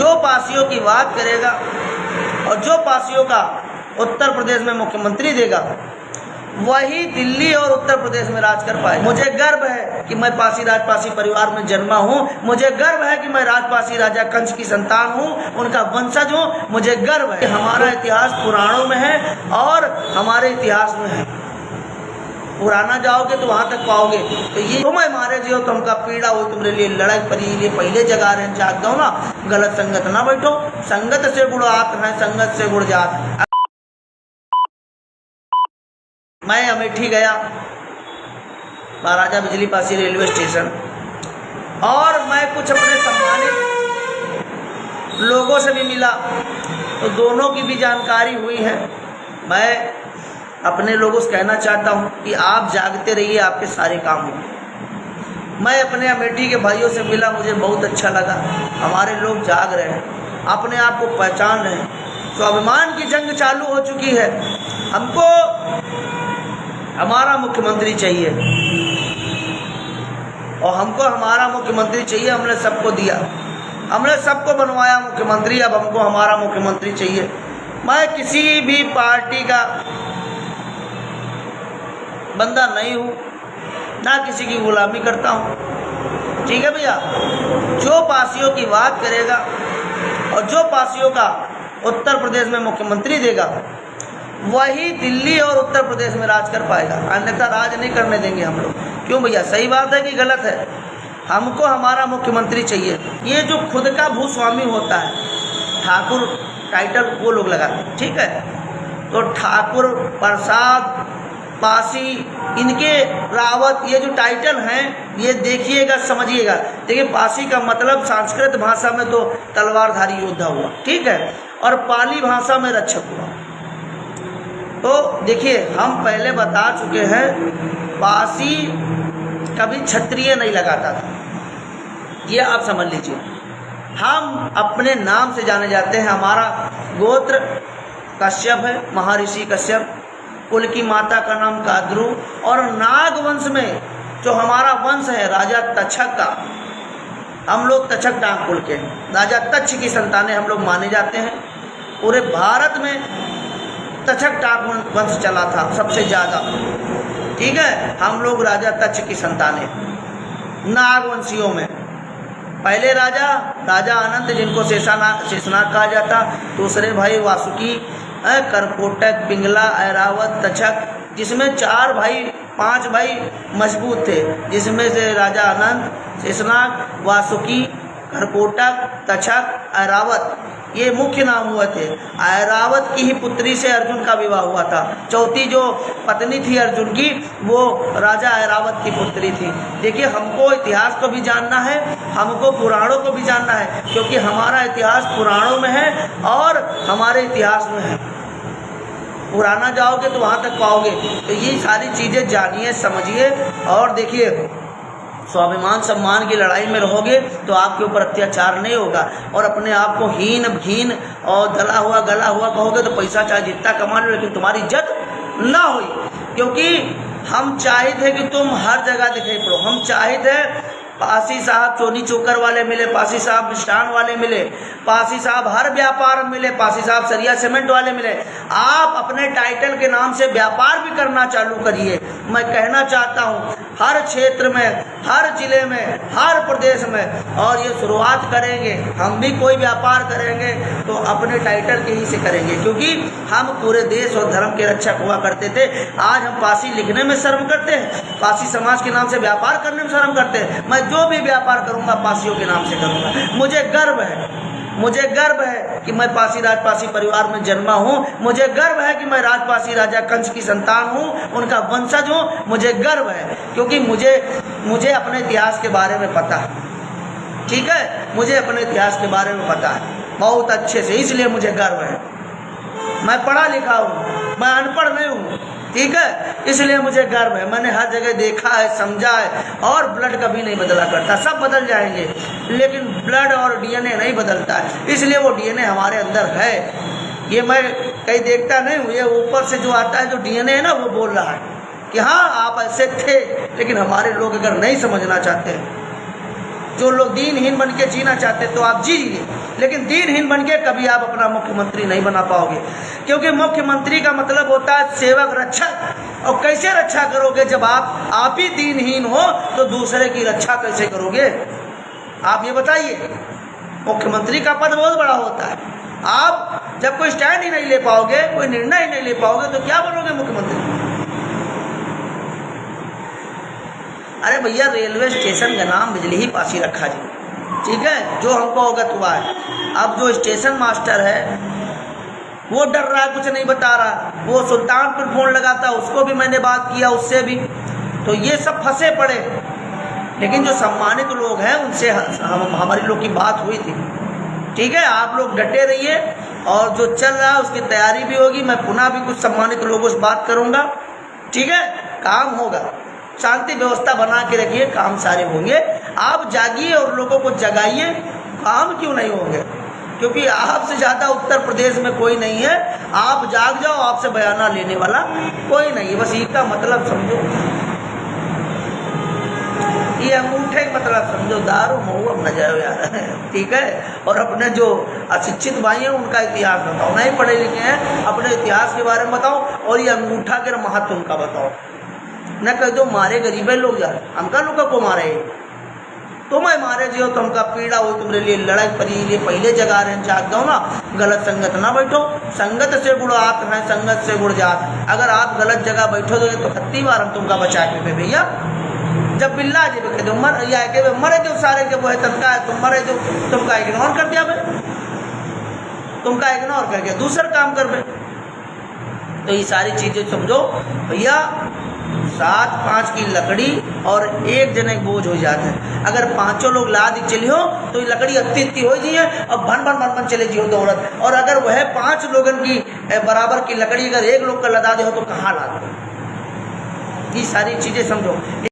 जो पार्सियों की बात करेगा और जो पार्सियों का उत्तर प्रदेश में मुख्यमंत्री देगा वही दिल्ली और उत्तर प्रदेश में राज कर पाएगा। मुझे गर्व है कि मैं पारसी राजपासी परिवार में जन्मा हूँ। मुझे गर्व है कि मैं राजपासी राजा कंस की संतान हूँ, उनका वंशज हूँ। मुझे गर्व है कि हमारा इतिहास पुराणों में है और हमारे इतिहास में है। पुराना जाओगे तो वहाँ तक पाओगे। तो ये तुम्हें मारे जियो तुमका पीड़ा हो, तुम्हारे लिए लड़ाई पड़ी लिए पहले जगा रहे जाग दो ना। गलत संगत ना बैठो, संगत से गुड़ आत है, संगत से गुड़ जात। मैं अमेठी गया, महाराजा बिजली पासी रेलवे स्टेशन, और मैं कुछ अपने सम्मानित लोगों से भी मिला तो दोनों की भी जानकारी हुई है। मैं अपने लोगों से कहना चाहता हूं कि आप जागते रहिए, आपके सारे काम होंगे। मैं अपने अमेठी के भाइयों से मिला, मुझे बहुत अच्छा लगा। हमारे लोग जाग रहे हैं, अपने आप को पहचान रहे हैं। स्वाभिमान की जंग चालू हो चुकी है। हमको हमारा मुख्यमंत्री चाहिए और हमको हमारा मुख्यमंत्री चाहिए। हमने सबको दिया, हमने सबको बनवाया मुख्यमंत्री, अब हमको हमारा मुख्यमंत्री चाहिए। मैं किसी भी पार्टी का बंदा नहीं हूँ, ना किसी की गुलामी करता हूँ। ठीक है भैया, जो पार्सियों की बात करेगा और जो पार्सियों का उत्तर प्रदेश में मुख्यमंत्री देगा वही दिल्ली और उत्तर प्रदेश में राज कर पाएगा, अन्यथा राज नहीं करने देंगे हम लोग। क्यों भैया, सही बात है कि गलत है? हमको हमारा मुख्यमंत्री चाहिए। ये जो खुद का भूस्वामी होता है, ठाकुर टाइटल वो लोग लगाते हैं, ठीक है? तो ठाकुर, प्रसाद, पासी, इनके रावत, ये जो टाइटल हैं ये देखिएगा, समझिएगा। देखिए, पासी का मतलब संस्कृत भाषा में तो तलवारधारी योद्धा हुआ, ठीक है, और पाली भाषा में रक्षक हुआ। तो देखिए, हम पहले बता चुके हैं, पासी कभी क्षत्रिय नहीं लगाता था, ये आप समझ लीजिए। हम अपने नाम से जाने जाते हैं। हमारा गोत्र कश्यप है, महर्षि कश्यप। कुल की माता का नाम काद्रू, और नाग वंश में जो हमारा वंश है राजा तक्षक का, हम लोग तक्षक नाग कुल के हैं। राजा तक्ष की संतानें हम लोग माने जाते हैं। पूरे भारत में तक्षक नाग वंश चला था सबसे ज़्यादा, ठीक है? हम लोग राजा तक्ष की संतानें, नागवंशियों में पहले राजा अनंत, जिनको शेषनाग कहा जाता। दूसरे भाई वासुकी, करकोटक, पिंगला, ऐरावत, तक्षक, जिसमें 5 भाई मजबूत थे, जिसमें से राजा अनंत, शेषनाग, वासुकी, करकोटक, तक्षक, ऐरावत, ये मुख्य नाम हुए थे। ऐरावत की ही पुत्री से अर्जुन का विवाह हुआ था। चौथी जो पत्नी थी अर्जुन की, वो राजा ऐरावत की पुत्री थी। देखिए, हमको इतिहास को भी जानना है, हमको पुराणों को भी जानना है, क्योंकि हमारा इतिहास पुराणों में है और हमारे इतिहास में है। पुराना जाओगे तो वहाँ तक पाओगे। तो ये सारी चीज़ें जानिए, समझिए, और देखिए, स्वाभिमान सम्मान की लड़ाई में रहोगे तो आपके ऊपर अत्याचार नहीं होगा। और अपने आप को हीन भीन और गला हुआ कहोगे तो पैसा चाहे जितना कमा लो, लेकिन तुम्हारी इज्जत ना हुई। क्योंकि हम चाहते थे कि तुम हर जगह दिखाई पड़ो। हम चाहते थे पासी साहब चोनी चोकर वाले मिले, पासी साहब मिष्ठान वाले मिले, पासी साहब हर व्यापार में मिले, पासी साहब सरिया सीमेंट वाले मिले। आप अपने टाइटल के नाम से व्यापार भी करना चालू करिए। मैं कहना चाहता हूँ, हर क्षेत्र में, हर जिले में, हर प्रदेश में, और ये शुरुआत करेंगे, हम भी कोई व्यापार करेंगे तो अपने टाइटल के ही से करेंगे, क्योंकि हम पूरे देश और धर्म के रक्षक हुआ करते थे। आज हम पासी लिखने में शर्म करते हैं, पासी समाज के नाम से व्यापार करने में शर्म करते हैं। मैं जो भी व्यापार करूंगा पासियों के नाम से करूंगा। मुझे गर्व है कि मैं पासी राजपासी परिवार में जन्मा हूँ। मुझे गर्व है कि मैं राजपासी राजा कंस की संतान हूँ, उनका वंशज हूँ। मुझे गर्व है, क्योंकि मुझे अपने इतिहास के बारे में पता है, ठीक है? मुझे अपने इतिहास के बारे में पता है बहुत अच्छे से, इसलिए मुझे गर्व है। मैं पढ़ा लिखा हूँ, मैं अनपढ़ नहीं हूँ, ठीक है? इसलिए मुझे गर्व है। मैंने हर जगह देखा है, समझा है। और ब्लड कभी नहीं बदला करता, सब बदल जाएंगे, लेकिन ब्लड और डीएनए नहीं बदलता है। इसलिए वो डीएनए हमारे अंदर है। ये मैं कहीं देखता नहीं हूँ, ये ऊपर से जो आता है, जो डीएनए है ना, वो बोल रहा है कि हाँ आप ऐसे थे। लेकिन हमारे लोग अगर नहीं समझना चाहते, जो लोग दीनहीन बन के जीना चाहते, तो आप जीजिए, लेकिन दीनहीन बन के कभी आप अपना मुख्यमंत्री नहीं बना पाओगे, क्योंकि मुख्यमंत्री का मतलब होता है सेवक रक्षक। और कैसे रक्षा करोगे जब आप ही दीनहीन हो, तो दूसरे की रक्षा कैसे करोगे? आप ये बताइए। मुख्यमंत्री का पद बहुत बड़ा होता है, आप जब कोई स्टैंड ही नहीं ले पाओगे, कोई निर्णय ही नहीं ले पाओगे, तो क्या बनोगे मुख्यमंत्री? अरे भैया, रेलवे स्टेशन का नाम बिजली ही पासी रखा जी, ठीक है, जो हमको अवगत हुआ है। अब जो स्टेशन मास्टर है वो डर रहा है, कुछ नहीं बता रहा, वो सुल्तानपुर फोन लगाता, उसको भी मैंने बात किया, उससे भी, तो ये सब फंसे पड़े। लेकिन जो सम्मानित लोग हैं उनसे हमारी लोग की बात हुई थी, ठीक है। आप लोग डटे रहिए, और जो चल रहा है उसकी तैयारी भी होगी, मैं पुनः भी कुछ सम्मानित लोगों से बात करूँगा, ठीक है। काम होगा, शांति व्यवस्था बना के रखिए, काम सारे होंगे। आप जागिए और लोगों को जगाइए, काम क्यों नहीं होंगे? क्योंकि आपसे ज़्यादा उत्तर प्रदेश में कोई नहीं है। आप जाग जाओ, आपसे बयाना लेने वाला कोई नहीं है। बस इसका मतलब समझो, ये अंगूठे का मतलब समझो, दारू महुआ न जाओ यार, ठीक है। और अपने जो अशिक्षित भाई हैं उनका इतिहास बताओ, नहीं पढ़े लिखे हैं, अपने इतिहास के बारे में बताओ, और ये अंगूठा के महत्व उनका बताओ। न कह दो मारे गरीबे लोग यार, हमका लोग को मारे, तुम्हें मारे जो तुमका पीड़ा हो, तुम्हारे लिए लड़ाई पड़ी, लिए पहले जगह रहे, जाग जाओ ना, गलत संगत ना बैठो। संगत से गुड़ आत है, संगत से गुड़ जात। अगर आप गलत जगह बैठो तो खत्ती बार हम तुमका बचा के भैया। जब बिल्ला जी कह दो मर या के मरे जो सारे के वो है तनका है, तुम मरे जो तुमका इग्नोर कर दिया भाई, तुमका इग्नोर करके दूसरा काम कर भाई। तो ये सारी चीज़ें समझो भैया, 7-5 की लकड़ी और एक जने बोझ हो जाते हैं। अगर पांचों लोग लाद चलियो तो ये लकड़ी अत्ती हो जाइए और भन भन भन भन चले जियो दौड़त। और अगर वह 5 लोगन की बराबर की लकड़ी अगर एक लोग का लदा दे हो तो कहाँ लाद? ये सारी चीज़ें समझो।